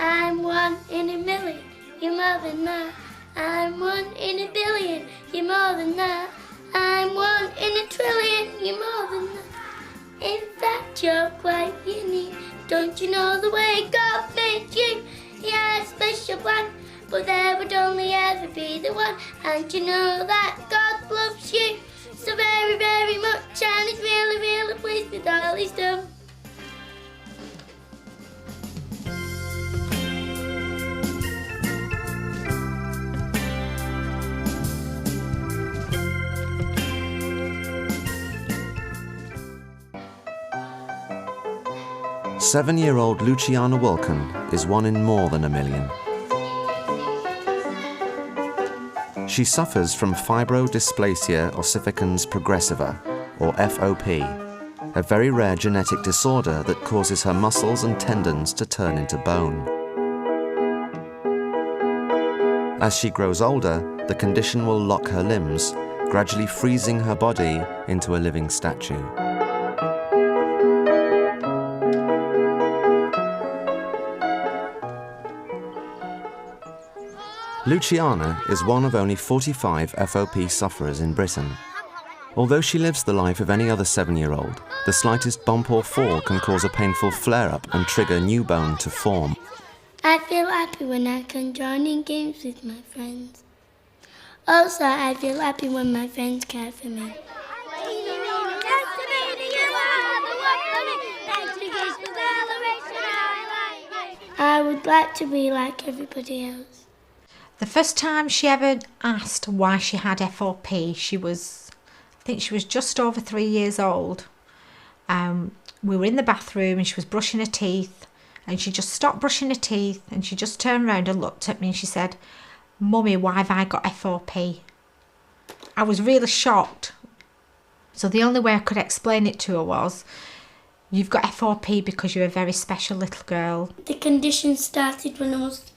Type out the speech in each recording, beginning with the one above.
I'm 1 in a million, you're more than that. I'm 1 in a billion, you're more than that. I'm 1 in a trillion, you're more than that. In fact, you're quite unique. Don't you know the way God made you? Yeah, a special one, but there would only ever be the one. And you know that God loves you so very, very much, and he's really, really pleased with all he's done. Seven-year-old Luciana Wilken is 1 in more than a million. She suffers from fibrodysplasia ossificans progressiva, or FOP, a very rare genetic disorder that causes her muscles and tendons to turn into bone. As she grows older, the condition will lock her limbs, gradually freezing her body into a living statue. Luciana is one of only 45 FOP sufferers in Britain. Although she lives the life of any other 7-year-old, the slightest bump or fall can cause a painful flare-up and trigger new bone to form. I feel happy when I can join in games with my friends. Also, I feel happy when my friends care for me. I would like to be like everybody else. The first time she ever asked why she had FOP, I think she was just over 3 years old. We were in the bathroom and she was brushing her teeth, and she just stopped brushing her teeth and she just turned around and looked at me and she said, "Mummy, why have I got FOP?" I was really shocked. So the only way I could explain it to her was, "You've got FOP because you're a very special little girl." The condition started when I was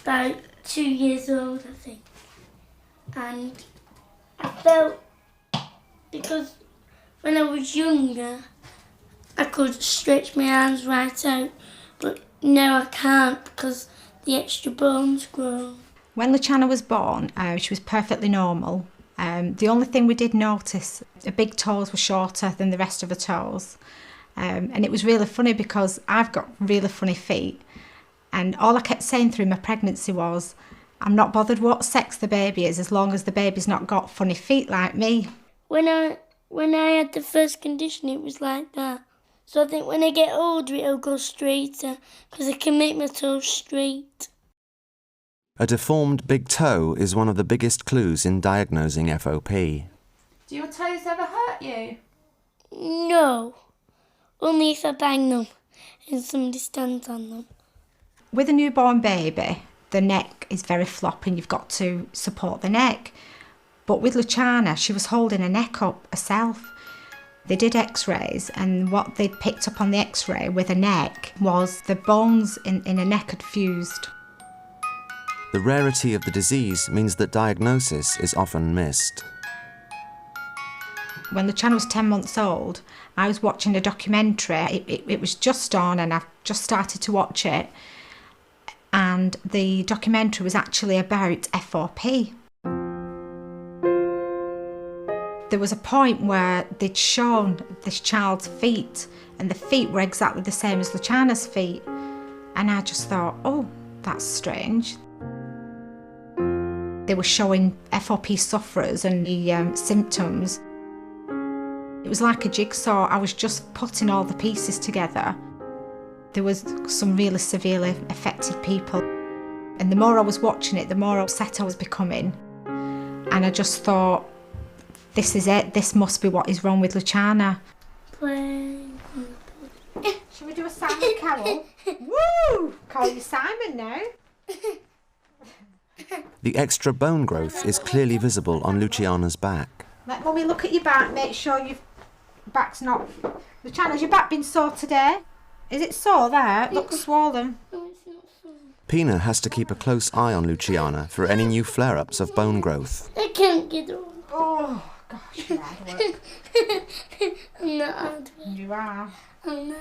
about 2 years old, I think. And I felt, because when I was younger, I could stretch my arms right out, but now I can't because the extra bones grow. When Luciana was born, she was perfectly normal. The only thing we did notice, her big toes were shorter than the rest of her toes. And it was really funny because I've got really funny feet. And all I kept saying through my pregnancy was, "I'm not bothered what sex the baby is, as long as the baby's not got funny feet like me." When I had the first condition, it was like that. So I think when I get older, it'll go straighter, because I can make my toes straight. A deformed big toe is one of the biggest clues in diagnosing FOP. Do your toes ever hurt you? No, only if I bang them and somebody stands on them. With a newborn baby, the neck is very floppy and you've got to support the neck. But with Luciana, she was holding her neck up herself. They did x-rays, and what they picked up on the x-ray with her neck was the bones in her neck had fused. The rarity of the disease means that diagnosis is often missed. When Luciana was 10 months old, I was watching a documentary. It was just on and I've just started to watch it. And the documentary was actually about FOP. There was a point where they'd shown this child's feet, and the feet were exactly the same as Luciana's feet. And I just thought, oh, that's strange. They were showing FOP sufferers and the symptoms. It was like a jigsaw. I was just putting all the pieces together. There was some really severely affected people. And the more I was watching it, the more upset I was becoming. And I just thought, this is it. This must be what is wrong with Luciana. Shall we do a Simon Cowell? Woo! Call you Simon now. The extra bone growth is clearly visible on Luciana's back. Let Mummy look at your back. Make sure your back's not... Luciana, has your back been sore today? Is it sore there? It looks swollen. No, it's not so. Pina has to keep a close eye on Luciana for any new flare-ups of bone growth. I can't get on. Oh, gosh, you're hard work. I'm not hard work. You are. I'm not.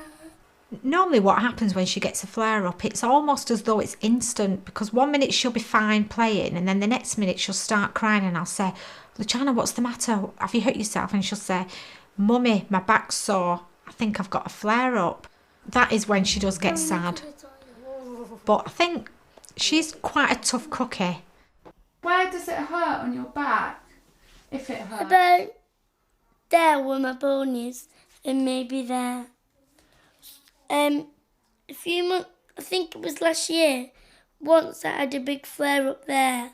Normally what happens when she gets a flare-up, it's almost as though it's instant, because 1 minute she'll be fine playing and then the next minute she'll start crying, and I'll say, Luciana, what's the matter? Have you hurt yourself? And she'll say, Mummy, my back's sore. I think I've got a flare-up. That is when she does get sad. But I think she's quite a tough cookie. Where does it hurt on your back? If it hurts. About there where my bone is, and maybe there. A few months, I think it was last year, once I had a big flare up there,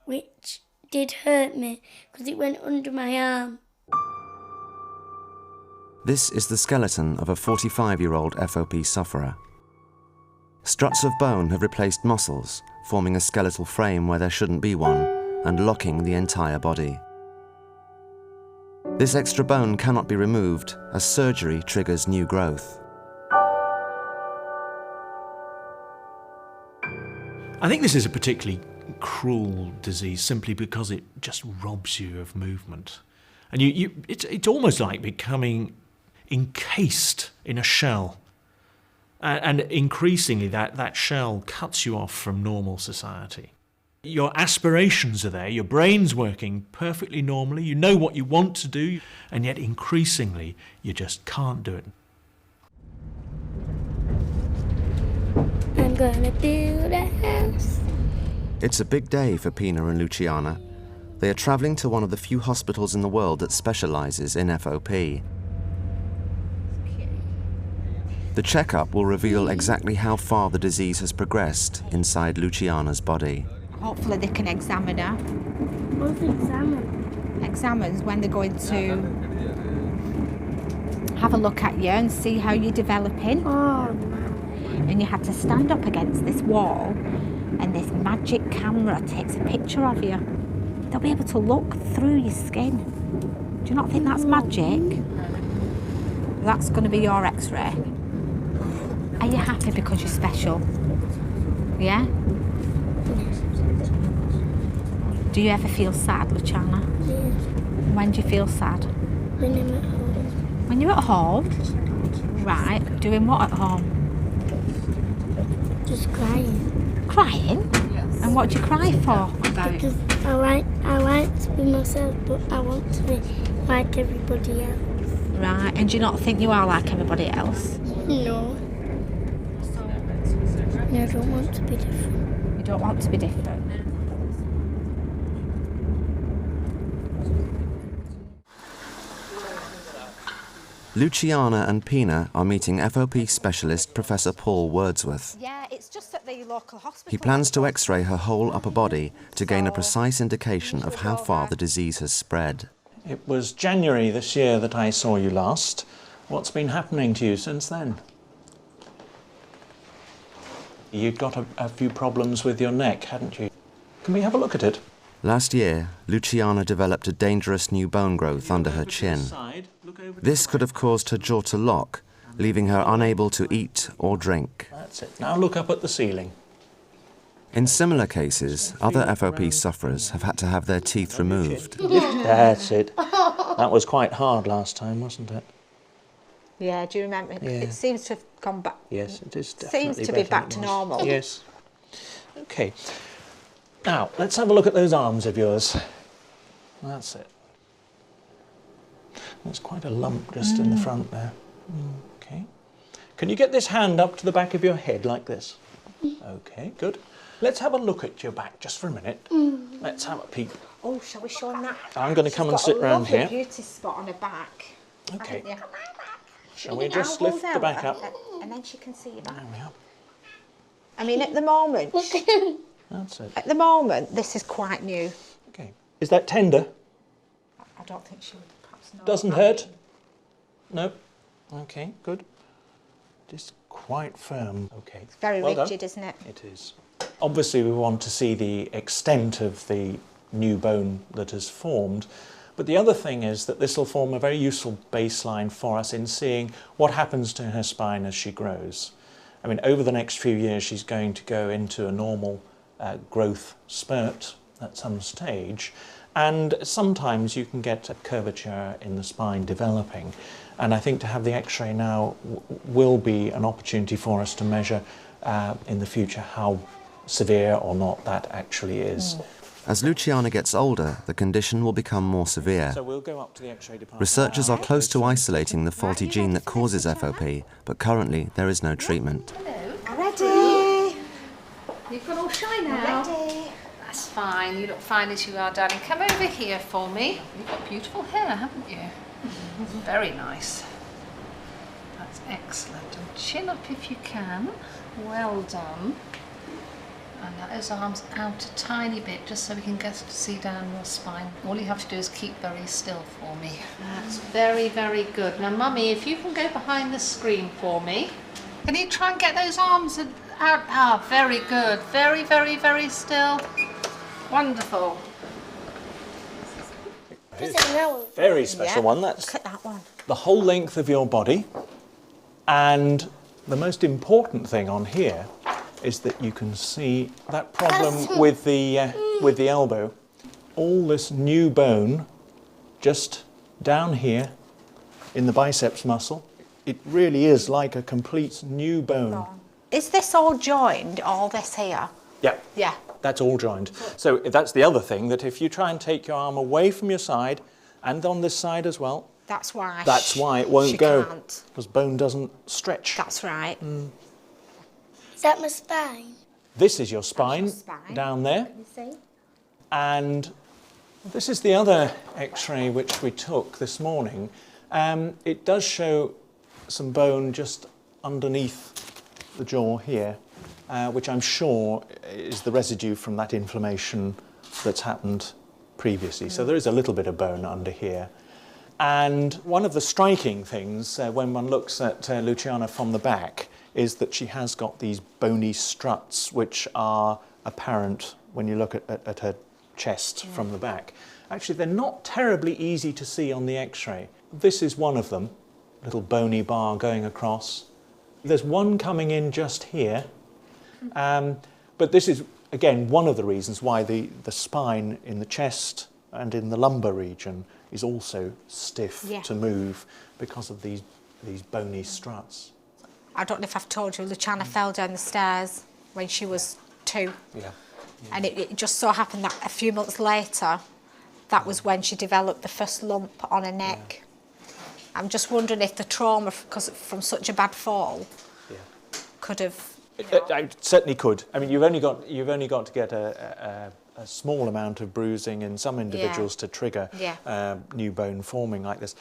which did hurt me because it went under my arm. This is the skeleton of a 45-year-old FOP sufferer. Struts of bone have replaced muscles, forming a skeletal frame where there shouldn't be one, and locking the entire body. This extra bone cannot be removed, as surgery triggers new growth. I think this is a particularly cruel disease simply because it just robs you of movement. And it's almost like becoming encased in a shell. And increasingly that shell cuts you off from normal society. Your aspirations are there, your brain's working perfectly normally, you know what you want to do, and yet increasingly you just can't do it. I'm gonna build a house. It's a big day for Pina and Luciana. They are travelling to one of the few hospitals in the world that specialises in FOP. The checkup will reveal exactly how far the disease has progressed inside Luciana's body. Hopefully they can examine her. What's examine? Examines when they're going to have a look at you and see how you're developing. Oh, And you have to stand up against this wall and this magic camera takes a picture of you. They'll be able to look through your skin. Do you not think that's magic? That's going to be your x-ray. Are you happy because you're special? Yeah? Do you ever feel sad, Luciana? yeah. When do you feel sad? When I'm at home. When you're at home? Right. Doing what at home? Just crying. Crying? And what do you cry for? Because I like to be myself, but I want to be like everybody else. Right, and do you not think you are like everybody else? No. No, I don't want to be different. You don't want to be different? Luciana and Pina are meeting FOP specialist Professor Paul Wordsworth. Yeah, it's just at the local hospital. He plans to x-ray her whole upper body to gain a precise indication of how far the disease has spread. It was January this year that I saw you last. What's been happening to you since then? You'd got a few problems with your neck, hadn't you? Can we have a look at it? Last year, Luciana developed a dangerous new bone growth under her chin. This could have caused her jaw to lock, leaving her unable to eat or drink. That's it. Now look up at the ceiling. In similar cases, other FOP sufferers have had to have their teeth removed. That's it. That was quite hard last time, wasn't it? Yeah, do you remember? Yeah. It seems to have gone back. Yes, it is definitely Seems to be better back than to it was. normal. Yes. Okay. Now, let's have a look at those arms of yours. That's it. There's quite a lump just in the front there. Okay. Can you get this hand up to the back of your head like this? Okay, good. Let's have a look at your back just for a minute. Let's have a peek. Oh, shall we show them that? I'm going to come and sit round here. Beauty spot on her back. Okay. haven't you? Shall we Now just hold lift the out, back up? and then she can see your back. There we are. I mean, at the moment, That's it. at the moment, this is quite new. Okay. Is that tender? I don't think she would perhaps know. Doesn't hurt? No? Okay, good. Just quite firm. Okay. It's very Well done. rigid, isn't it? It is. Obviously, we want to see the extent of the new bone that has formed. But the other thing is that this will form a very useful baseline for us in seeing what happens to her spine as she grows. I mean, over the next few years, she's going to go into a normal growth spurt at some stage. And sometimes you can get a curvature in the spine developing. And I think to have the X-ray now will be an opportunity for us to measure in the future how severe or not that actually is. As Luciana gets older, the condition will become more severe. So we'll go up to the X-ray department. Researchers now. are close to isolating the faulty gene that causes FOP, but currently there is no treatment. Ready? You've got all shy now. Ready? That's fine. You look fine as you are, darling. Come over here for me. You've got beautiful hair, haven't you? Very nice. That's excellent. And chin up if you can. Well done. And let those arms out a tiny bit, just so we can get to see down your spine. All you have to do is keep very still for me. That's very, very good. Now, Mummy, if you can go behind the screen for me. Can you try and get those arms out? Ah, very good. Very, very, very still. Wonderful. Very special one. That's Look at that one. the whole length of your body. And the most important thing on here is that you can see that problem with the elbow. All this new bone just down here in the biceps muscle. It really is like a complete new bone. Is this all joined, all this here? Yeah. Yeah. That's all joined. So that's the other thing, that if you try and take your arm away from your side, and on this side as well, That's why. it won't she go, can't. because bone doesn't stretch. That's right. Is that my spine? This is your spine, spine. down there. You see? And this is the other X-ray which we took this morning. It does show some bone just underneath the jaw here, which I'm sure is the residue from that inflammation that's happened previously. So there is a little bit of bone under here. And one of the striking things when one looks at Luciana from the back is that she has got these bony struts which are apparent when you look at her chest from the back. Actually, they're not terribly easy to see on the X-ray. This is one of them, little bony bar going across. There's one coming in just here, but this is, again, one of the reasons why the spine in the chest and in the lumbar region is also stiff to move, because of these bony struts. I don't know if I've told you, Luciana fell down the stairs when she was 2. Yeah. And it just so happened that a few months later, that was when she developed the first lump on her neck. I'm just wondering if the trauma, because from such a bad fall, could have. It certainly could. I mean, you've only got to get a small amount of bruising in some individuals to trigger new bone forming like this.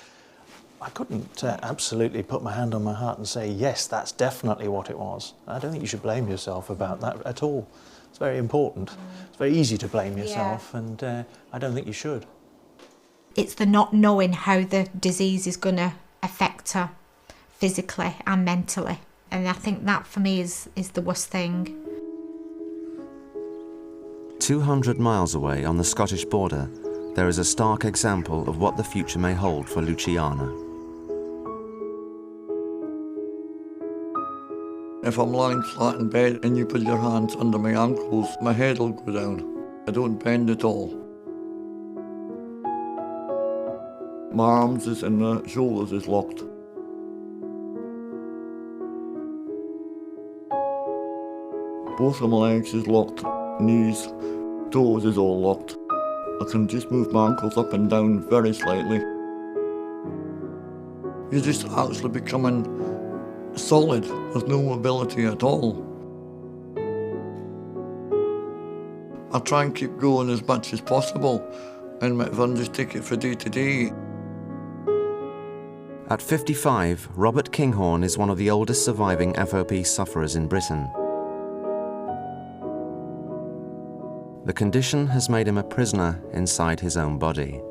I couldn't absolutely put my hand on my heart and say, yes, that's definitely what it was. I don't think you should blame yourself about that at all. It's very important. It's very easy to blame yourself, and I don't think you should. It's the not knowing how the disease is going to affect her physically and mentally. And I think that for me is the worst thing. 200 miles away on the Scottish border, there is a stark example of what the future may hold for Luciana. If I'm lying flat in bed and you put your hands under my ankles, my head will go down. I don't bend at all. My arms and my shoulders is locked. Both of my legs is locked, knees, toes is all locked. I can just move my ankles up and down very slightly. You're just actually becoming solid with no mobility at all. I try and keep going as much as possible and if I just take it from day to day. At 55, Robert Kinghorn is one of the oldest surviving FOP sufferers in Britain. The condition has made him a prisoner inside his own body.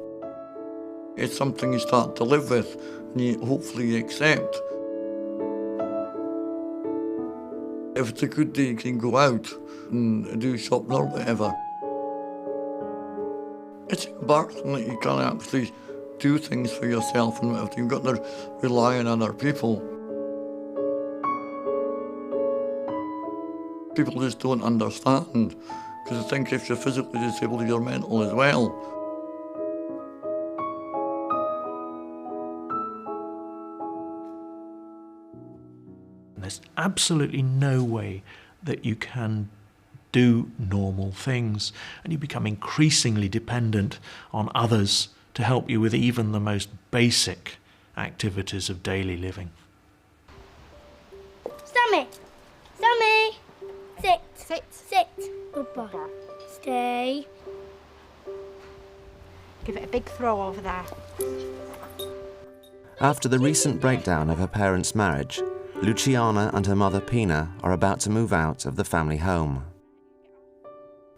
It's something you start to live with and you hopefully accept. If it's a good day, you can go out and do shopping or whatever. It's embarrassing that you can't actually do things for yourself and whatever. You've got to rely on other people. People just don't understand, because I think if you're physically disabled, you're mental as well. absolutely no way that you can do normal things, and you become increasingly dependent on others to help you with even the most basic activities of daily living. Sammy! Sammy! Sit. Sit. Sit. Good boy. Stay. Give it a big throw over there. After the recent breakdown of her parents' marriage, Luciana and her mother Pina are about to move out of the family home.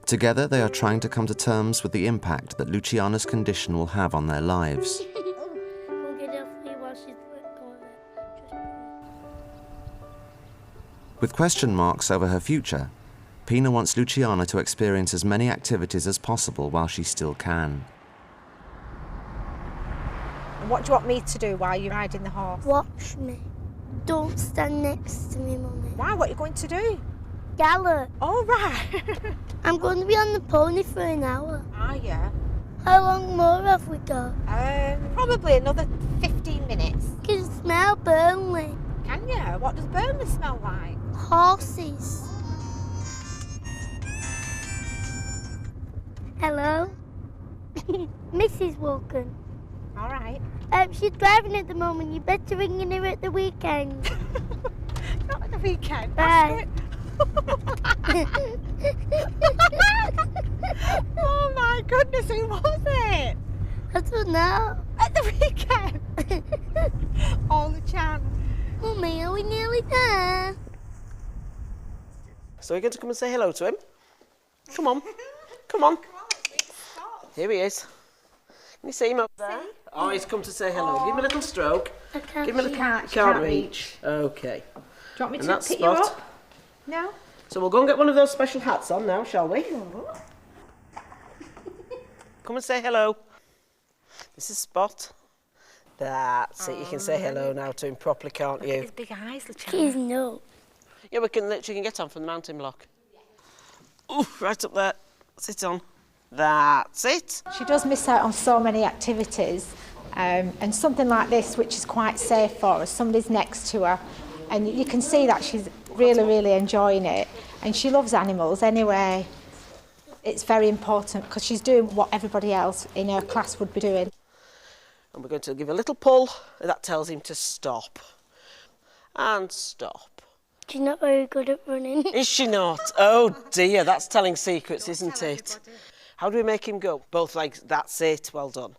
Together, they are trying to come to terms with the impact that Luciana's condition will have on their lives. We'll get off here while she's going. With question marks over her future, Pina wants Luciana to experience as many activities as possible while she still can. What do you want me to do while you're riding the horse? Watch me. Don't stand next to me, Mummy. Why? What are you going to do? Gallop. All right. I'm going to be on the pony for an hour. Are you? How long more have we got? Probably another 15 minutes. I can smell Burnley. Can you? What does Burnley smell like? Horses. Hello? Mrs. Wilkin. All right. She's driving at the moment. You better ring in her at the weekend. Not at the weekend. Bye. Oh my goodness, who was it? I don't know. At the weekend. Oh, Luciana. Mummy, are we nearly there? So we're going to come and say hello to him. Come on. Come on. Here he is. Can you see him up there? Oh, he's come to say hello. Give him a little stroke. I can't. Give him a little... Can't reach. Okay. Do you want me And to that's pick you Spot. up? No? So we'll go and get one of those special hats on now, shall we? Come and say hello. This is Spot. That's it. You can say hello now to him properly, can't you? His big eyes, Luciana. He's no. Yeah, we can literally get on from the mountain block. Ooh, right up there. Sit on. That's it. She does miss out on so many activities, and something like this, which is quite safe for her, somebody's next to her, and you can see that she's really, really enjoying it, and she loves animals anyway. It's very important because she's doing what everybody else in her class would be doing. And we're going to give a little pull, and that tells him to stop. And stop. She's not very good at running. Is she not? Oh dear, that's telling secrets, isn't it? How do we make him go? Both legs, that's it, well done.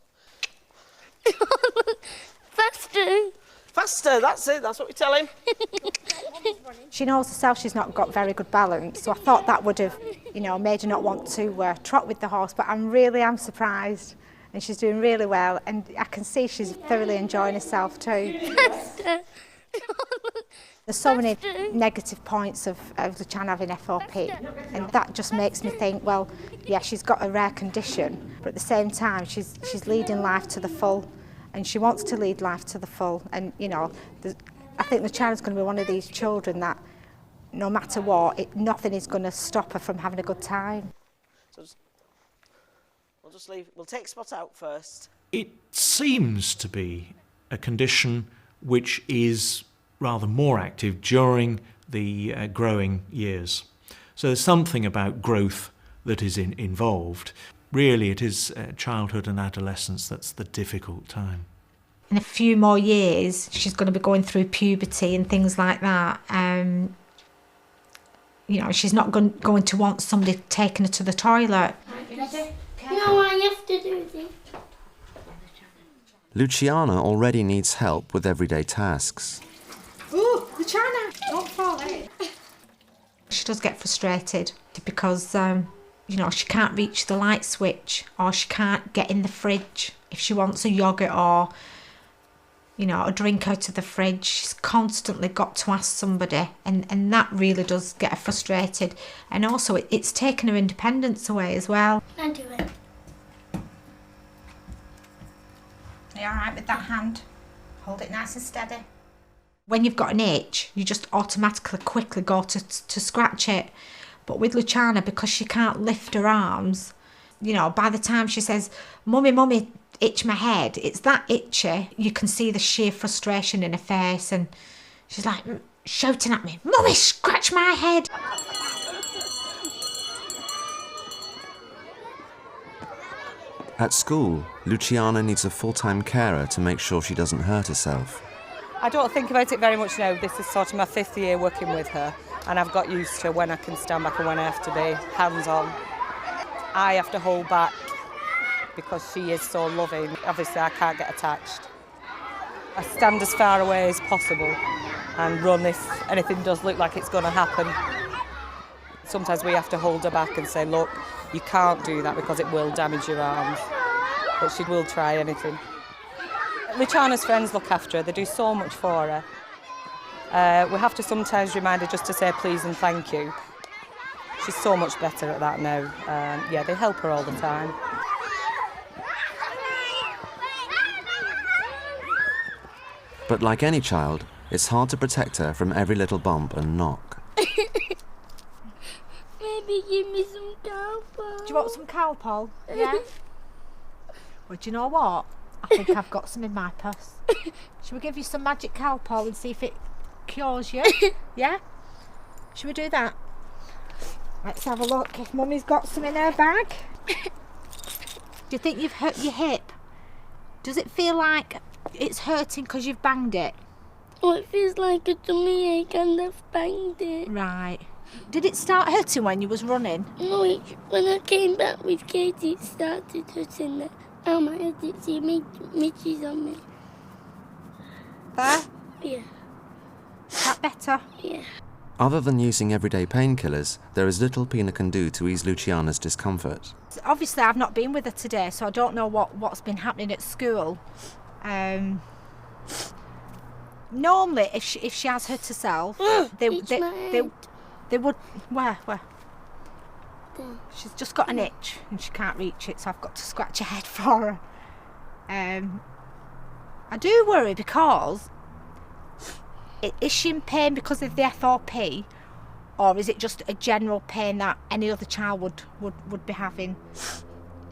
Faster. Faster, that's it, that's what we tell him. She knows herself she's not got very good balance, so I thought that would have, made her not want to trot with the horse, but I really am surprised. And she's doing really well, and I can see she's thoroughly enjoying herself too. Faster. There's so many negative points of Luciana having FOP, and that just makes me think, well, yeah, she's got a rare condition, but at the same time, she's leading life to the full, and she wants to lead life to the full. And I think Luciana's going to be one of these children that, no matter what, nothing is going to stop her from having a good time. So we'll just leave. We'll take Spot out first. It seems to be a condition which is rather more active during the growing years. So there's something about growth that is involved. Really, it is childhood and adolescence that's the difficult time. In a few more years, she's going to be going through puberty and things like that. She's not going to want somebody taking her to the toilet. No, I have to do this. Luciana already needs help with everyday tasks. Ooh, Luciana, don't fall in. She does get frustrated because, she can't reach the light switch, or she can't get in the fridge if she wants a yoghurt or, a drink out of the fridge. She's constantly got to ask somebody, and that really does get her frustrated. And also, it's taken her independence away as well. I do it. Are you all right with that hand? Hold it nice and steady. When you've got an itch, you just automatically quickly go to scratch it. But with Luciana, because she can't lift her arms, by the time she says, Mummy, itch my head, it's that itchy. You can see the sheer frustration in her face, and she's like, shouting at me, "Mummy, scratch my head!" At school, Luciana needs a full-time carer to make sure she doesn't hurt herself. I don't think about it very much now. This is sort of my 5th year working with her, and I've got used to when I can stand back and when I have to be hands-on. I have to hold back because she is so loving. Obviously, I can't get attached. I stand as far away as possible and run if anything does look like it's going to happen. Sometimes we have to hold her back and say, look, you can't do that because it will damage your arms. But she will try anything. Luciana's friends look after her. They do so much for her. We have to sometimes remind her just to say please and thank you. She's so much better at that now. Yeah, they help her all the time. But like any child, it's hard to protect her from every little bump and knock. Maybe give me some Calpol. Do you want some Calpol? Yeah? Well, do you know what? I think I've got some in my purse. Shall we give you some magic Calpol and see if it cures you? Yeah? Shall we do that? Let's have a look if Mummy's got some in her bag. Do you think you've hurt your hip? Does it feel like it's hurting because you've banged it? Oh, it feels like a tummy ache and I've banged it. Right. Did it start hurting when you was running? No, when I came back with Katie, it started hurting there. Oh, my head, it's see midges on me. There? Yeah, Is that better? yeah. Other than using everyday painkillers, there is little Pina can do to ease Luciana's discomfort. Obviously, I've not been with her today, so I don't know what's been happening at school. Normally, if she has hurt herself, they would. Where? There. She's just got an itch and she can't reach it, so I've got to scratch her head for her. I do worry because is she in pain because of the FOP, or is it just a general pain that any other child would be having?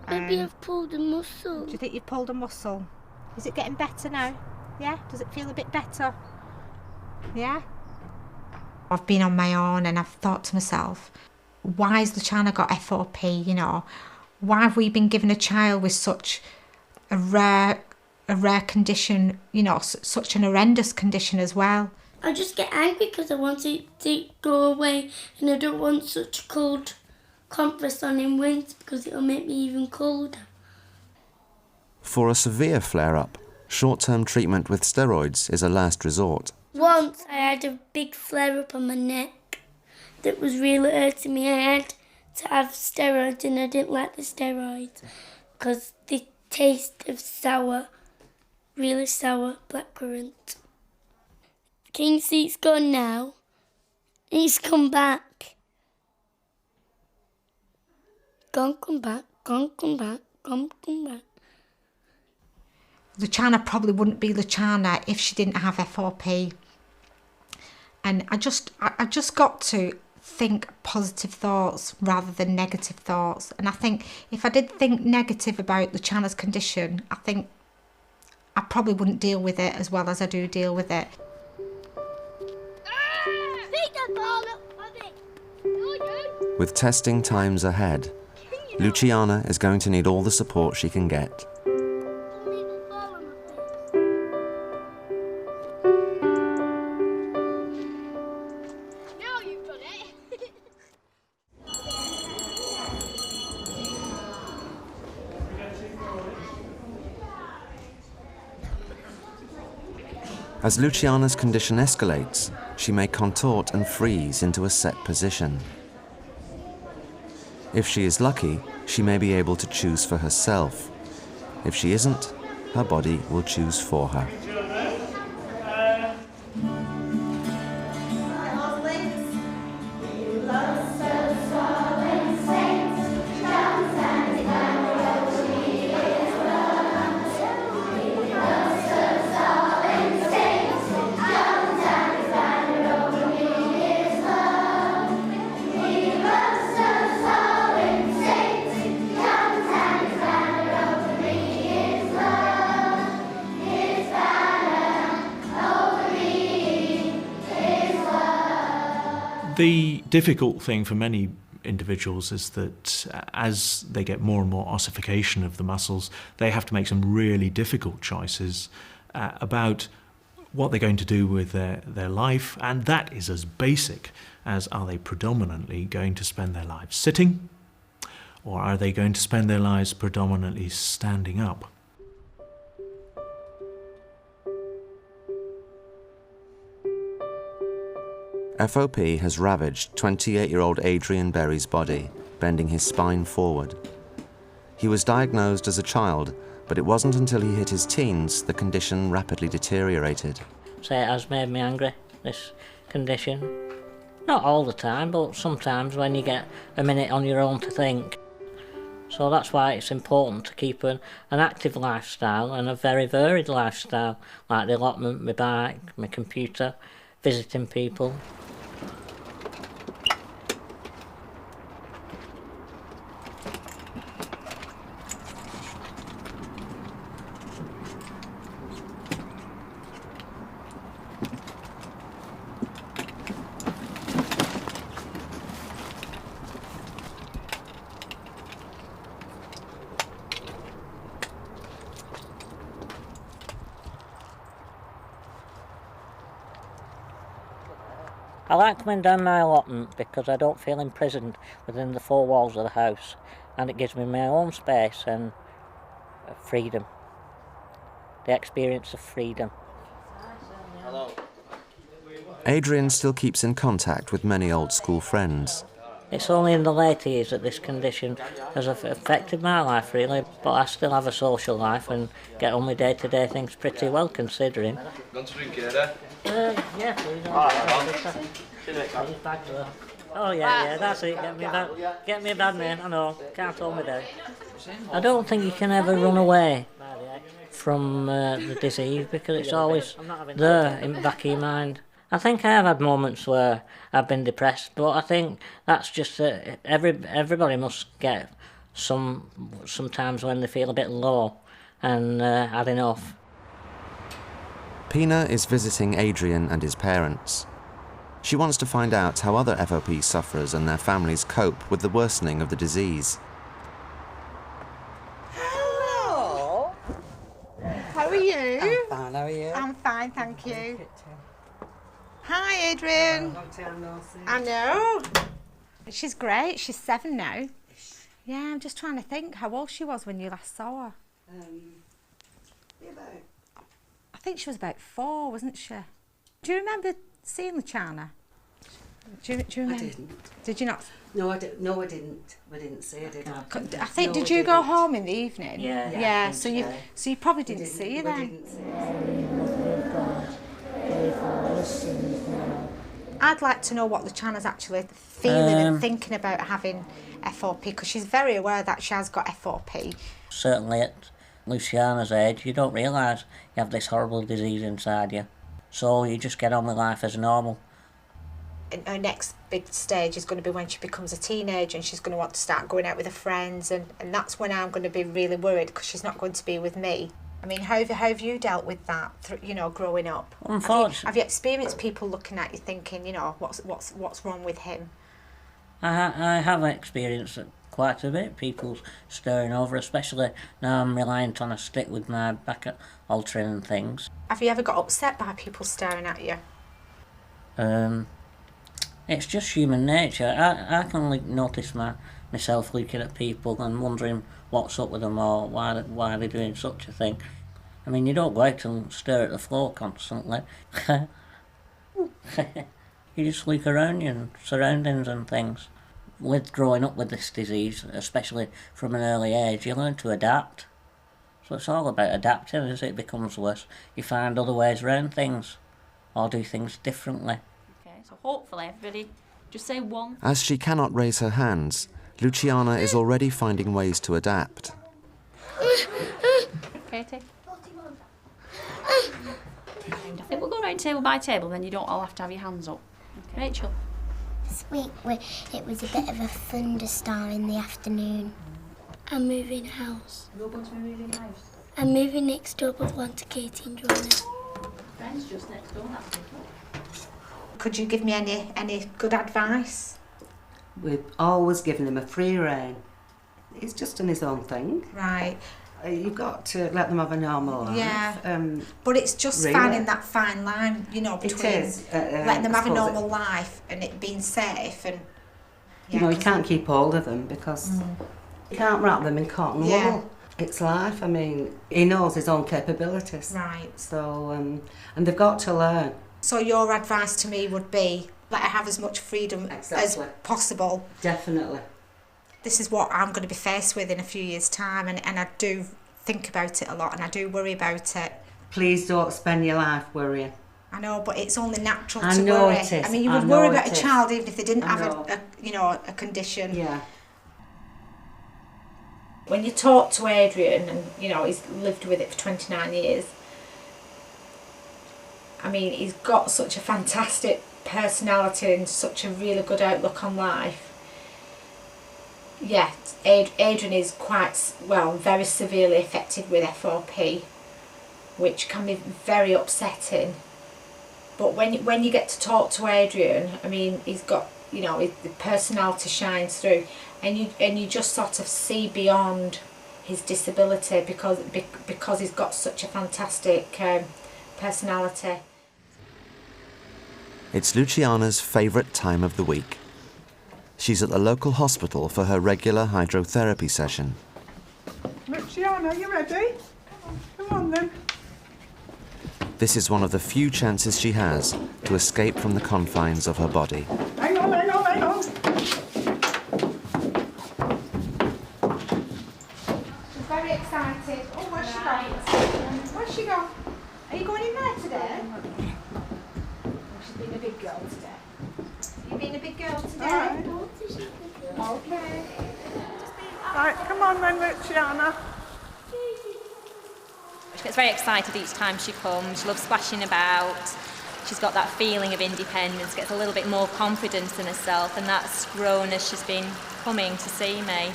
Maybe I've pulled a muscle. Do you think you've pulled a muscle? Is it getting better now? Yeah? Does it feel a bit better? Yeah? I've been on my own and I've thought to myself, why has Luciana got FOP, you know? Why have we been given a child with such a rare condition, you know, such an horrendous condition as well? I just get angry because I want it to go away and I don't want such cold compress on in winter because it'll make me even colder. For a severe flare-up, short-term treatment with steroids is a last resort. Once I had a big flare-up on my neck that was really hurting me. I had to have steroids and I didn't like the steroids because the taste of sour, really sour blackcurrant. Can you see it's gone now? It's come back. Gone, come back, gone, come back, gone, come back. Luciana probably wouldn't be Luciana if she didn't have FOP. And I just got to think positive thoughts rather than negative thoughts. And I think if I did think negative about Luciana's condition, I think I probably wouldn't deal with it as well as I do deal with it. With testing times ahead, Luciana is going to need all the support she can get. As Luciana's condition escalates, she may contort and freeze into a set position. If she is lucky, she may be able to choose for herself. If she isn't, her body will choose for her. The difficult thing for many individuals is that as they get more and more ossification of the muscles, they have to make some really difficult choices about what they're going to do with their life, and that is as basic as, are they predominantly going to spend their lives sitting, or are they going to spend their lives predominantly standing up? FOP has ravaged 28-year-old Adrian Berry's body, bending his spine forward. He was diagnosed as a child, but it wasn't until he hit his teens the condition rapidly deteriorated. So it has made me angry, this condition. Not all the time, but sometimes when you get a minute on your own to think. So that's why it's important to keep an active lifestyle and a very varied lifestyle, like the allotment, my bike, my computer, visiting people. I like coming down my allotment because I don't feel imprisoned within the four walls of the house, and it gives me my own space and freedom, the experience of freedom. Hello. Adrian still keeps in contact with many old school friends. It's only in the later years that this condition has affected my life really, but I still have a social life and get on with day-to-day things pretty well considering. Want to drink here, Yeah, please. Oh yeah, that's it. Get me a bad name. I know. Can't hold me down. I don't think you can ever run away from the disease because it's always there in the back of your mind. I think I have had moments where I've been depressed, but I think that's just everybody must get sometimes when they feel a bit low and had enough. Pina is visiting Adrian and his parents. She wants to find out how other FOP sufferers and their families cope with the worsening of the disease. Hello. How are you? I'm fine, how are you? I'm fine, thank you. Hi, Adrian. I know. She's great. She's 7 now. Yeah, I'm just trying to think how old she was when you last saw her. I think she was about 4, wasn't she? Do you remember seeing Luciana? Do you remember? I didn't. Did you not? No, I didn't. We didn't see her, did I? I think. No, did you go home in the evening? Yeah. Yeah. So you probably didn't see her then. I'd like to know what Luciana's actually feeling and thinking about having FOP, because she's very aware that she has got FOP. Certainly at Luciana's age, you don't realise you have this horrible disease inside you. So you just get on with life as normal. And her next big stage is going to be when she becomes a teenager and she's going to want to start going out with her friends, and that's when I'm going to be really worried because she's not going to be with me. I mean, how have you dealt with that, growing up? Unfortunately. Have you experienced people looking at you thinking, what's wrong with him? I have experienced it quite a bit, people staring over, especially now I'm reliant on a stick with my back altering and things. Have you ever got upset by people staring at you? It's just human nature. I can notice myself looking at people and wondering what's up with them or why they're doing such a thing. I mean, you don't go out and stare at the floor constantly. You just look around you and surroundings and things. With growing up with this disease, especially from an early age, you learn to adapt. So it's all about adapting. As it becomes worse, you find other ways around things or do things differently. Okay, so hopefully everybody just say one. As she cannot raise her hands, Luciana is already finding ways to adapt. Katie. I think we'll go round table by table, then you don't all have to have your hands up. Okay. Rachel. This week it was a bit of a thunderstorm in the afternoon. I'm moving house. You're going to be moving house? I'm moving next door, but want to Katie and Joanna. Friends just next door, that's good. Could you give me any good advice? We've always given him a free rein. He's just done his own thing. Right. You've got to let them have a normal life. Yeah. But it's just really. finding that fine line, you know, between It is. letting them I have a suppose normal life and it being safe and... You know, you can't keep hold of them because you can't wrap them in cotton wool. It's life. I mean, he knows his own capabilities. Right. So, and they've got to learn. So your advice to me would be let her have as much freedom as possible. Definitely. This is what I'm going to be faced with in a few years' time, and I do think about it a lot and I do worry about it. Please don't spend your life worrying. I know, but it's only natural I to know worry. it is. I mean, you I would know worry about it a is. child even if they didn't I have a condition. Yeah. When you talk to Adrian, and you know he's lived with it for 29 years, I mean he's got such a fantastic personality and such a really good outlook on life. Yeah, Adrian is very severely affected with FOP, which can be very upsetting. But when you get to talk to Adrian, I mean, he's got, you know, the personality shines through, and you just sort of see beyond his disability because he's got such a fantastic personality. It's Luciana's favourite time of the week. She's at the local hospital for her regular hydrotherapy session. Luciana, you ready? Come on then. This is one of the few chances she has to escape from the confines of her body. Hang on, hang on, hang on. She's very excited. Oh, where's she gone? Where's she gone? Are you going in there today? She's been a big girl today. You been a big girl today? Alright. Okay. Right, come on then, Luciana. She gets very excited each time she comes. She loves splashing about. She's got that feeling of independence, gets a little bit more confidence in herself, and that's grown as she's been coming to see me.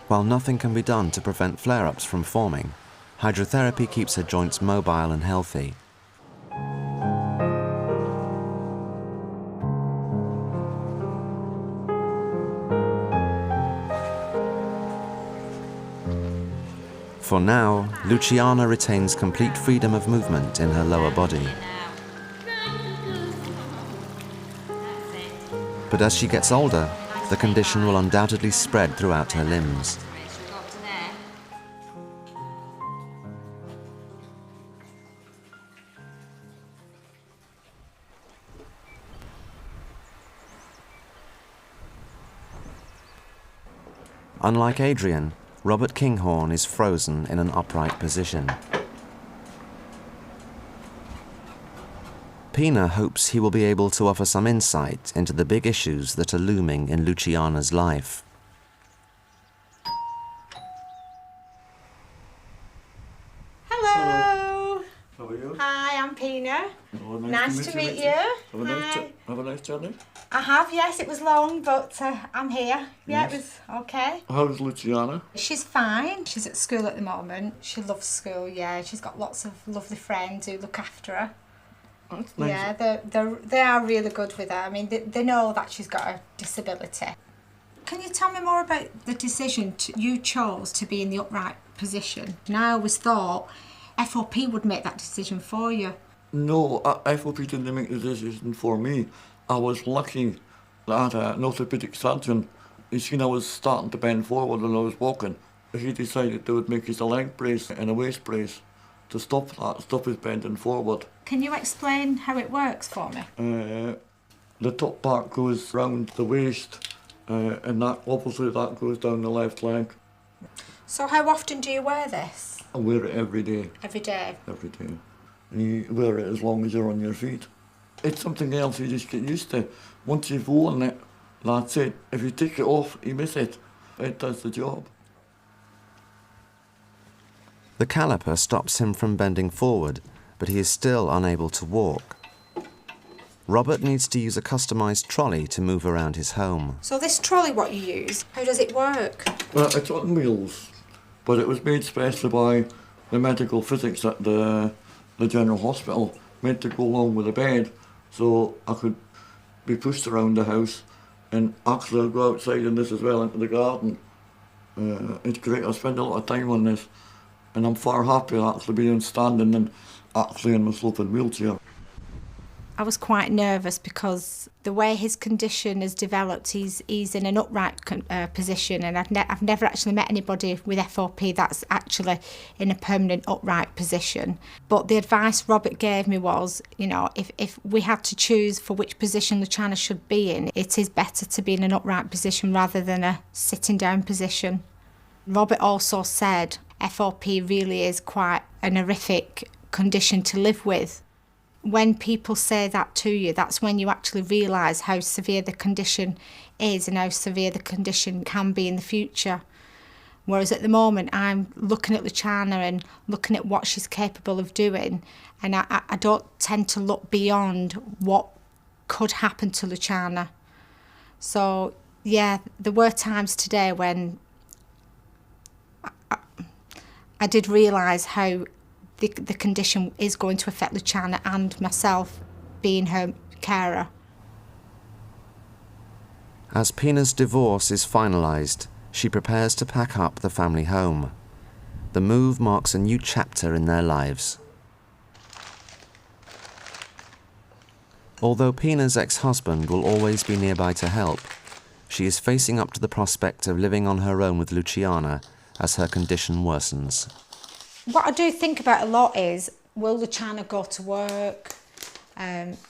While nothing can be done to prevent flare-ups from forming, hydrotherapy keeps her joints mobile and healthy. For now, Luciana retains complete freedom of movement in her lower body. But as she gets older, the condition will undoubtedly spread throughout her limbs. Unlike Adrian, Robert Kinghorn is frozen in an upright position. Pina hopes he will be able to offer some insight into the big issues that are looming in Luciana's life. Hello. How are you? Hi, I'm Pina. Oh, Nice to meet you. Have a nice journey. I have, yes. It was long, but I'm here. Yeah, Yes. it was okay. How's Luciana? She's fine. She's at school at the moment. She loves school, yeah. She's got lots of lovely friends who look after her. That's nice. Yeah, they are really good with her. I mean, they know that she's got a disability. Can you tell me more about the decision you chose to be in the upright position? And I always thought FOP would make that decision for you. No, FOP didn't make the decision for me. I was lucky that an orthopedic surgeon, he seen I was starting to bend forward when I was walking. He decided they would make us a leg brace and a waist brace to stop his bending forward. Can you explain how it works for me? The top part goes round the waist, and that obviously that goes down the left leg. So how often do you wear this? I wear it every day. Every day? Every day. And you wear it as long as you're on your feet. It's something else you just get used to. Once you've worn it, that's it. If you take it off, you miss it. It does the job. The caliper stops him from bending forward, but he is still unable to walk. Robert needs to use a customised trolley to move around his home. So this trolley, what you use, how does it work? Well, it's on wheels, but it was made specially by the medical physics at the General Hospital, meant to go along with the bed, so I could be pushed around the house, and actually I'll go outside in this as well, into the garden. It's great, I spend a lot of time on this, and I'm far happier actually being standing than actually in my sloping wheelchair. I was quite nervous because the way his condition has developed, he's in an upright position, and I've never actually met anybody with FOP that's actually in a permanent upright position. But the advice Robert gave me was, you know, if we had to choose for which position Luciana should be in, it is better to be in an upright position rather than a sitting down position. Robert also said FOP really is quite an horrific condition to live with. When people say that to you, that's when you actually realise how severe the condition is and how severe the condition can be in the future. Whereas at the moment, I'm looking at Luciana and looking at what she's capable of doing, and I don't tend to look beyond what could happen to Luciana. So, yeah, there were times today when I did realise how the condition is going to affect Luciana and myself, being her carer. As Pina's divorce is finalised, she prepares to pack up the family home. The move marks a new chapter in their lives. Although Pina's ex-husband will always be nearby to help, she is facing up to the prospect of living on her own with Luciana as her condition worsens. What I do think about a lot is, will Luciana go to work?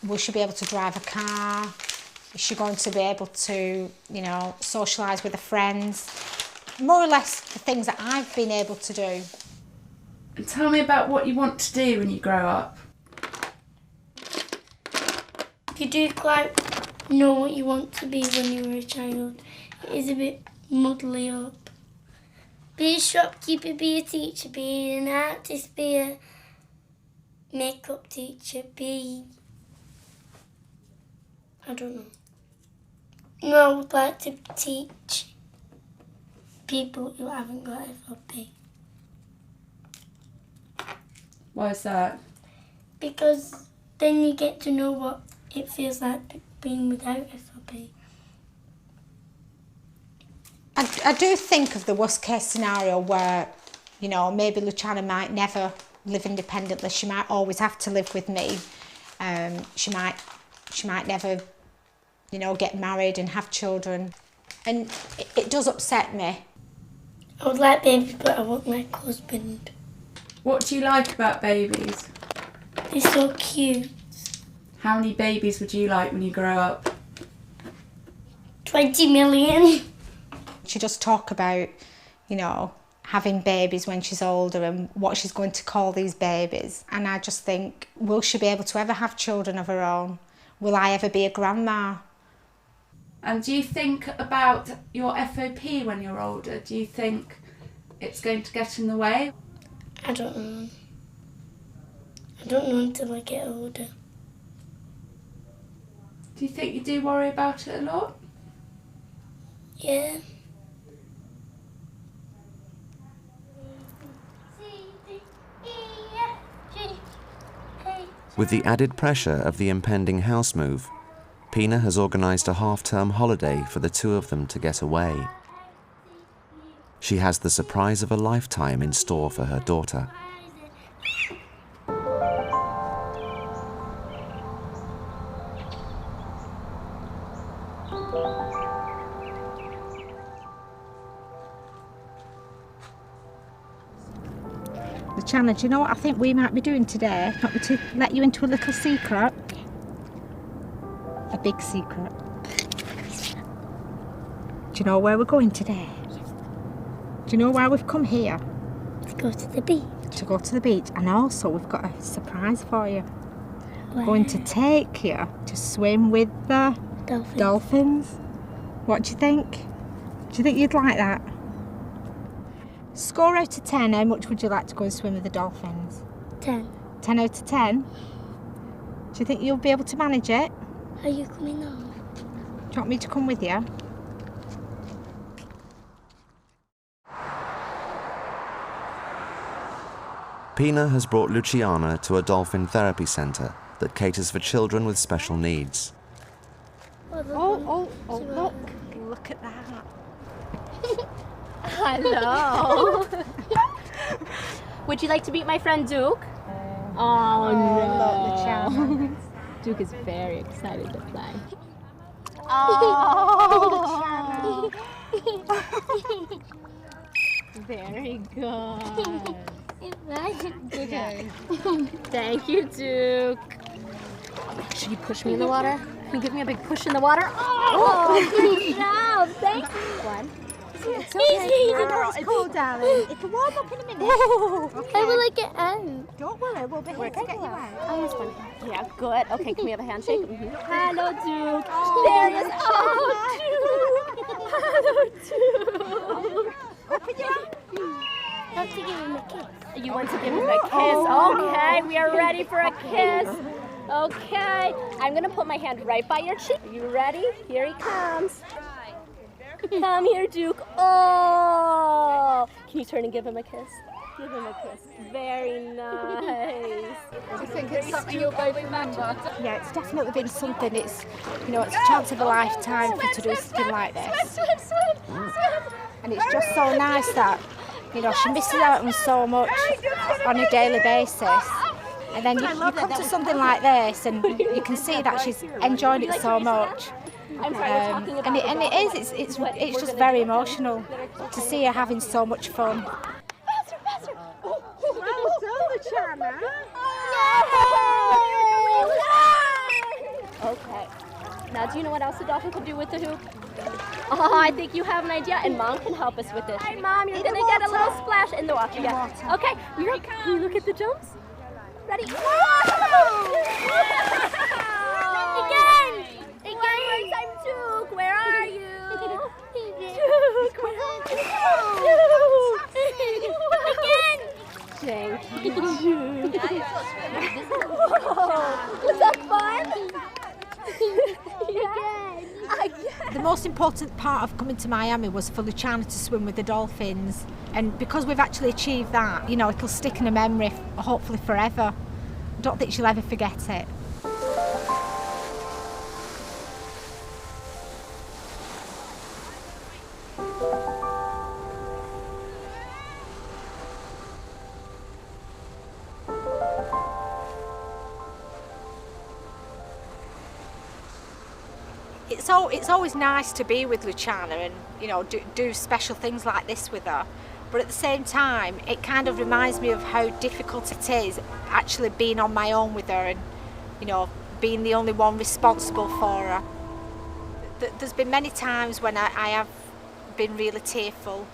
Will she be able to drive a car? Is she going to be able to, you know, socialise with her friends? More or less the things that I've been able to do. And tell me about what you want to do when you grow up. You do quite know what you want to be when you were a child. It is a bit muddly up. Be a shopkeeper, be a teacher, be an artist, be a makeup teacher, be... I don't know. No, I would like to teach people who haven't got FOP. Why is that? Because then you get to know what it feels like being without FOP. I do think of the worst case scenario where, you know, maybe Luciana might never live independently. She might always have to live with me. She might never, you know, get married and have children. And it does upset me. I would like babies, but I won't like husband. What do you like about babies? They're so cute. How many babies would you like when you grow up? 20 million. She does talk about, you know, having babies when she's older and what she's going to call these babies. And I just think, will she be able to ever have children of her own? Will I ever be a grandma? And do you think about your FOP when you're older? Do you think it's going to get in the way? I don't know. I don't know until I get older. Do you think you do worry about it a lot? Yeah. With the added pressure of the impending house move, Pina has organised a half-term holiday for the two of them to get away. She has the surprise of a lifetime in store for her daughter. Luciana, do you know what I think we might be doing today? Want me to let you into a little secret? A big secret. Do you know where we're going today? Do you know why we've come here? To go to the beach. To go to the beach. And also we've got a surprise for you. Where? We're going to take you to swim with the dolphins. What do you think? Do you think you'd like that? Score out of 10, how much would you like to go and swim with the dolphins? 10. 10 out of 10? Do you think you'll be able to manage it? Are you coming home? Do you want me to come with you? Pina has brought Luciana to a dolphin therapy centre that caters for children with special needs. Oh, look at that. Hello. Would you like to meet my friend Duke? Oh no. Duke is very excited to play. Oh. Very good. Okay. Thank you, Duke. Should you push me in the water? Can you give me a big push in the water? Oh, good job. Thank you. One. It's okay. I know it's cold, darling. It can warm up in a minute. Okay. How will I get out? Don't worry, we'll be here to get you out. Oh, it's funny. Yeah, good. Okay, can we have a handshake? Mm-hmm. Hello, Duke. There he is. Oh, Duke. Hello, Duke. Open your arms. I have to give him a kiss. You want to give him a kiss? Okay, we are ready for a kiss. Okay, I'm gonna put my hand right by your cheek. Are you ready? Here he comes. Come here, Duke. Oh! Can you turn and give him a kiss? Give him a kiss. Very nice. Do you think it's something you'll both remember? Yeah, it's definitely been something. It's, you know, it's a chance of a lifetime for to do something like this. And it's just so nice that, you know, she misses out on so much on a daily basis. And then you come to something like this and you can see that she's enjoying it so much. And it's just very emotional to see her having so much fun. Well done, Luciana. Okay. Now, do you know what else the dolphin could do with the hoop? Oh, I think you have an idea, and Mom can help us with this. Hey, Mom, you're gonna get a little splash in the water. Yeah. Okay. Can you look at the jumps? Ready? Again! One more time, Duke. Where are you? Duke, where are you? Again! Thank you, Duke. Was that fun? The most important part of coming to Miami was for Luciana to swim with the dolphins, and because we've actually achieved that, you know, it'll stick in her memory hopefully forever. I don't think she'll ever forget it. It's always nice to be with Luciana and, you know, do special things like this with her. But at the same time, it kind of reminds me of how difficult it is actually being on my own with her and, you know, being the only one responsible for her. There's been many times when I have been really tearful,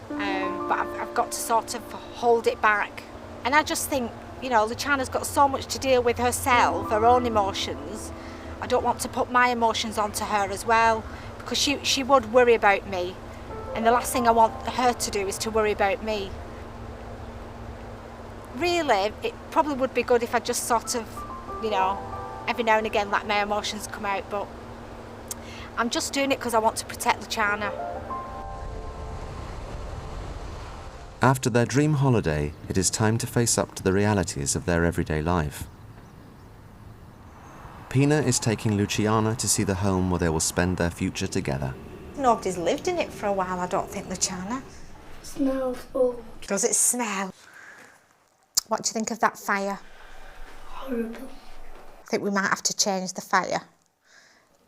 but I've got to sort of hold it back. And I just think, you know, Luciana's got so much to deal with herself, her own emotions. I don't want to put my emotions onto her as well, because she would worry about me, and the last thing I want her to do is to worry about me. Really, it probably would be good if I just sort of, you know, every now and again let my emotions come out, but I'm just doing it because I want to protect Luciana. After their dream holiday, it is time to face up to the realities of their everyday life. Pina is taking Luciana to see the home where they will spend their future together. Nobody's lived in it for a while, I don't think, Luciana. It smells old. Does it smell? What do you think of that fire? Horrible. I think we might have to change the fire.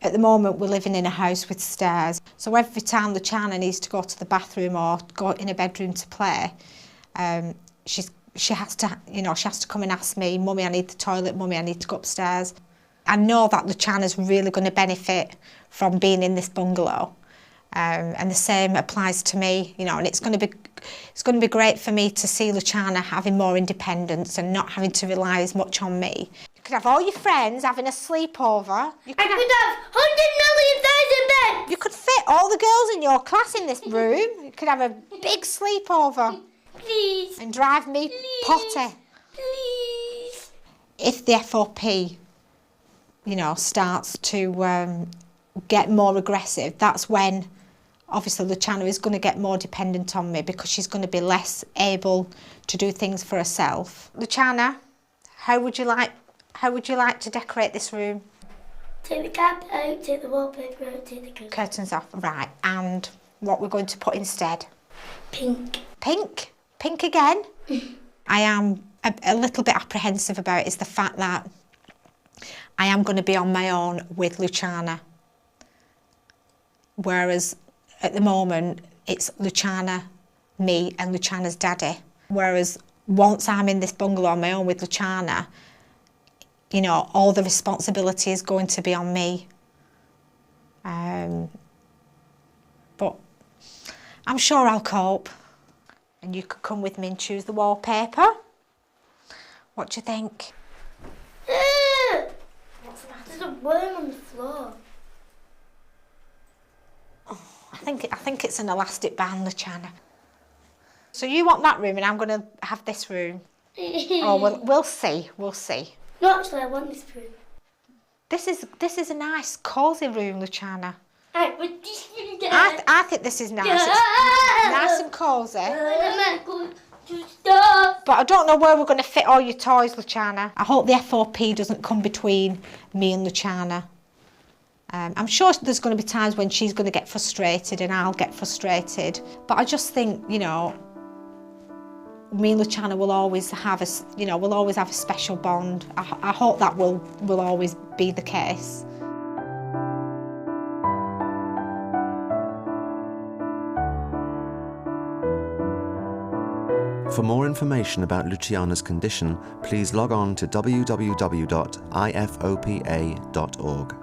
At the moment, we're living in a house with stairs, so every time Luciana needs to go to the bathroom or go in a bedroom to play, she has to, you know, she has to come and ask me, Mummy, I need the toilet, Mummy, I need to go upstairs. I know that Luciana's really going to benefit from being in this bungalow, and the same applies to me, you know, and it's going to be great for me to see Luciana having more independence and not having to rely as much on me. You could have all your friends having a sleepover. I could have 100 million beds. You could fit all the girls in your class in this room. You could have a big sleepover. Please. And drive me potty. Please. If the FOP starts to get more aggressive, that's when obviously Luciana is going to get more dependent on me, because she's going to be less able to do things for herself. Luciana, how would you like to decorate this room? Take the carpet out, take the wallpaper out, take the Curtains off, right. And what we're going to put instead? Pink. Pink? Pink again? I am a little bit apprehensive about is the fact that I am going to be on my own with Luciana. Whereas at the moment, it's Luciana, me and Luciana's daddy. Whereas once I'm in this bungalow on my own with Luciana, all the responsibility is going to be on me. But I'm sure I'll cope. And you could come with me and choose the wallpaper. What do you think? What's the matter? There's a worm on the floor. Oh, I think it's an elastic band, Luciana. So you want that room and I'm going to have this room? Oh, we'll see. We'll see. No, actually, I want this room. This is a nice, cosy room, Luciana. I think this is nice. Yeah. It's nice and cosy. But I don't know where we're going to fit all your toys, Luciana. I hope the FOP doesn't come between me and Luciana. I'm sure there's going to be times when she's going to get frustrated and I'll get frustrated. But I just think, me and Luciana will always have a special bond. I hope that will always be the case. For more information about Luciana's condition, please log on to www.ifopa.org.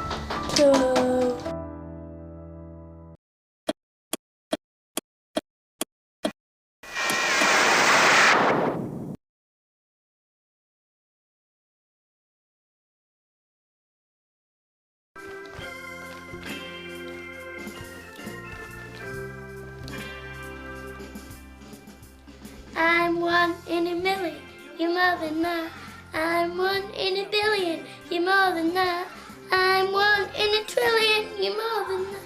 I'm 1 in a million, you're more than that. I'm 1 in a billion, you're more than that. I'm 1 in a trillion, you're more than that.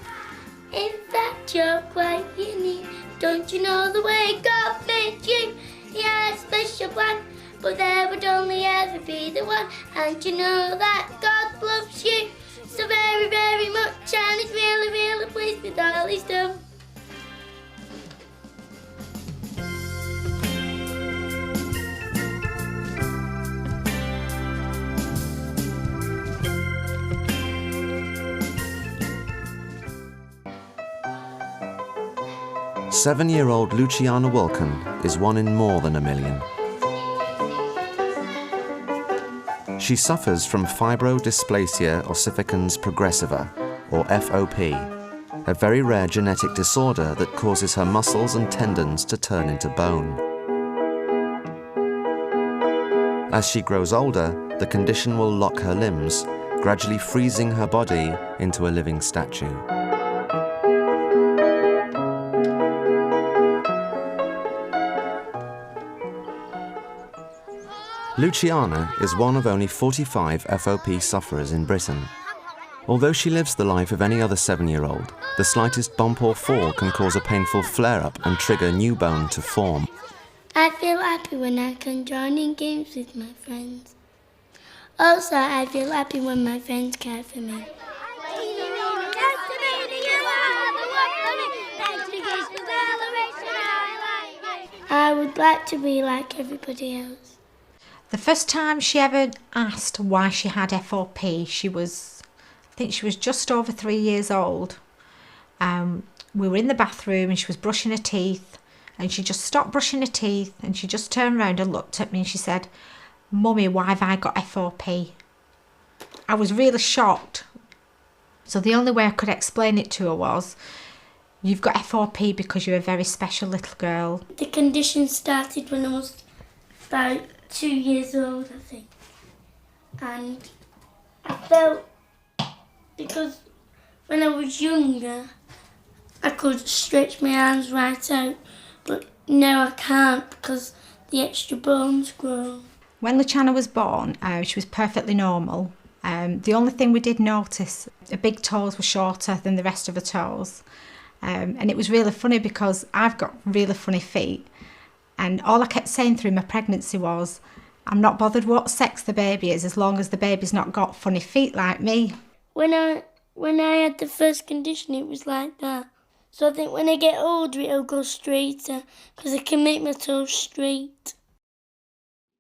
In fact, you're quite unique. Don't you know the way God made you? He had a special plan, but there would only ever be the one. And you know that God loves you so very, very much, and he's really, really pleased with all he's done. Seven-year-old Luciana Wilken is 1 in more than a million. She suffers from fibrodysplasia ossificans progressiva, or FOP, a very rare genetic disorder that causes her muscles and tendons to turn into bone. As she grows older, the condition will lock her limbs, gradually freezing her body into a living statue. Luciana is one of only 45 FOP sufferers in Britain. Although she lives the life of any other 7-year-old, the slightest bump or fall can cause a painful flare-up and trigger new bone to form. I feel happy when I can join in games with my friends. Also, I feel happy when my friends care for me. I would like to be like everybody else. The first time she ever asked why she had FOP, I think she was just over 3 years old. We were in the bathroom and she was brushing her teeth, and she just stopped brushing her teeth and she just turned around and looked at me and she said, "Mummy, why have I got FOP?" I was really shocked. So the only way I could explain it to her was, "You've got FOP because you're a very special little girl." The condition started when I was about 2 years old, I think. And I felt, because when I was younger, I could stretch my arms right out, but now I can't because the extra bones grow. When Luciana was born, she was perfectly normal. The only thing we did notice, her big toes were shorter than the rest of her toes. And it was really funny because I've got really funny feet. And all I kept saying through my pregnancy was, I'm not bothered what sex the baby is as long as the baby's not got funny feet like me. When I had the first condition, it was like that. So I think when I get older, it'll go straighter because I can make my toes straight.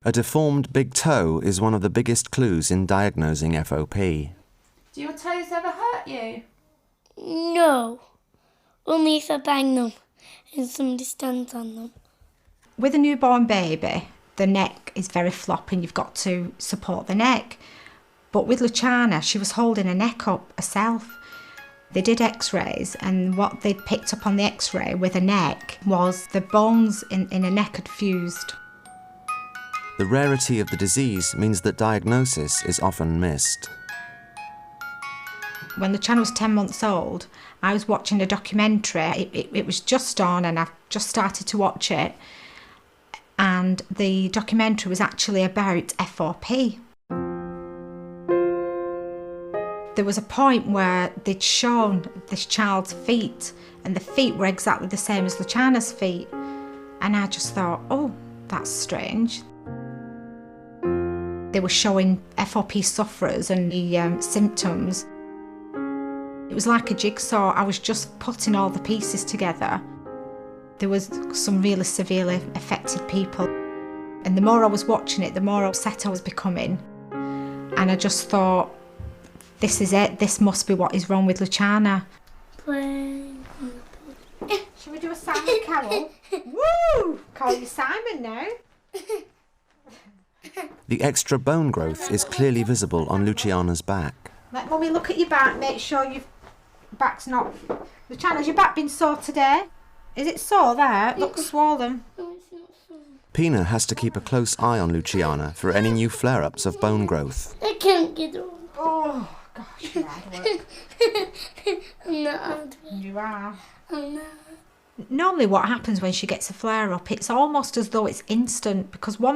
A deformed big toe is one of the biggest clues in diagnosing FOP. Do your toes ever hurt you? No, only if I bang them and somebody stands on them. With a newborn baby, the neck is very floppy and you've got to support the neck. But with Luciana, she was holding her neck up herself. They did x-rays and what they'd picked up on the x-ray with her neck was the bones in her neck had fused. The rarity of the disease means that diagnosis is often missed. When Luciana was 10 months old, I was watching a documentary. It was just on and I've just started to watch it. And the documentary was actually about FOP. There was a point where they'd shown this child's feet and the feet were exactly the same as Luciana's feet. And I just thought, oh, that's strange. They were showing FOP sufferers and the symptoms. It was like a jigsaw. I was just putting all the pieces together. There was some really severely affected people. And the more I was watching it, the more upset I was becoming. And I just thought, this is it. This must be what is wrong with Luciana. Shall we do a Simon Cowell? Woo! Call you Simon now. The extra bone growth is clearly visible on Luciana's back. Let Mummy look at your back. Make sure your back's not... Luciana, has your back been sore today? Is it sore there? It looks swollen. Pina has to keep a close eye on Luciana for any new flare-ups of bone growth. I can't get on. Oh, gosh, you're hard work. I'm not hard work. You are. I'm not. Normally what happens when she gets a flare-up, it's almost as though it's instant because 1 minute